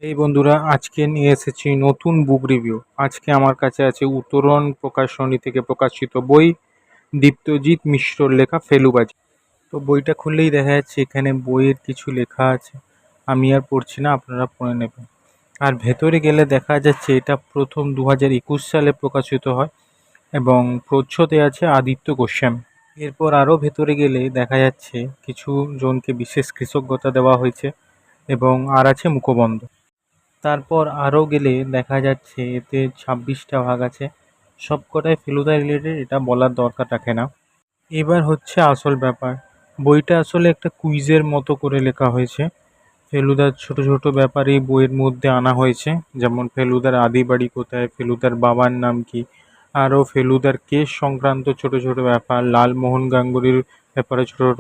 এই বন্ধুরা, আজকে নিয়ে এসেছি নতুন বুক রিভিউ। আজকে আমার কাছে আছে উত্তরণ প্রকাশনী থেকে প্রকাশিত বই দীপ্তজিৎ মিশ্রর লেখা ফেলুবাজি। তো বইটা খুললেই দেখা যাচ্ছে এখানে বইয়ের কিছু লেখা আছে। আমি আর পড়ছি না, আপনারা পড়ে নেবেন। আর ভেতরে গেলে দেখা যাচ্ছে এটা প্রথম 2021 সালে প্রকাশিত হয় এবং প্রচ্ছদে আছে আদিত্য গোস্বামী। এরপর আরও ভেতরে গেলে দেখা যাচ্ছে কিছু জনকে বিশেষ কৃতজ্ঞতা দেওয়া হয়েছে এবং আর আছে মুখবন্ধ। তারপর আরও গেলে দেখা যাচ্ছে এতে 26টা ভাগ আছে, সবকটাই ফেলুদা রিলেটেড, এটা বলার দরকার রাখে না। এবার হচ্ছে আসল ব্যাপার। বইটা আসলে একটা কুইজের মতো করে লেখা হয়েছে। ফেলুদার ছোট ছোট ব্যাপার এই বইয়ের মধ্যে আনা হয়েছে, যেমন ফেলুদার আদি বাড়ি কোথায়, ফেলুদার বাবার নাম কি, আরও ফেলুদার কেস সংক্রান্ত ছোট ছোট ব্যাপার, লালমোহন গাঙ্গুলির ব্যাপারে ছোট ছোট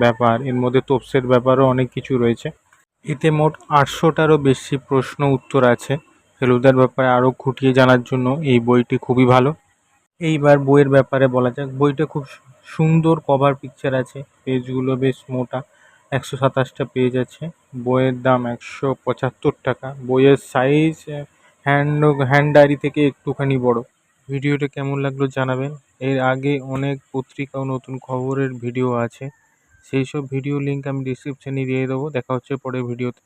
ব্যাপার, এর মধ্যে তোপসের ব্যাপারও অনেক কিছু রয়েছে। এতে মোট 800টারও বেশি প্রশ্ন উত্তর আছে। ফেলুদার ব্যাপারে আরও খুঁটিয়ে জানার জন্য এই বইটি খুবই ভালো। এইবার বইয়ের ব্যাপারে বলা যাক। বইটা খুব সুন্দর কভার পিকচার আছে, পেজগুলো বেশ মোটা, 127টা পেজ আছে। বইয়ের দাম 175 টাকা। বইয়ের সাইজ হ্যান্ড ডায়েরি থেকে একটুখানি বড়। ভিডিওটা কেমন লাগলো জানাবেন। এর আগে অনেক পত্রিকা ও নতুন খবরের ভিডিও আছে, সেই সব ভিডিও লিঙ্ক আমি ডিসক্রিপশানে দিয়ে দেবো। দেখা হচ্ছে পরের ভিডিওতে।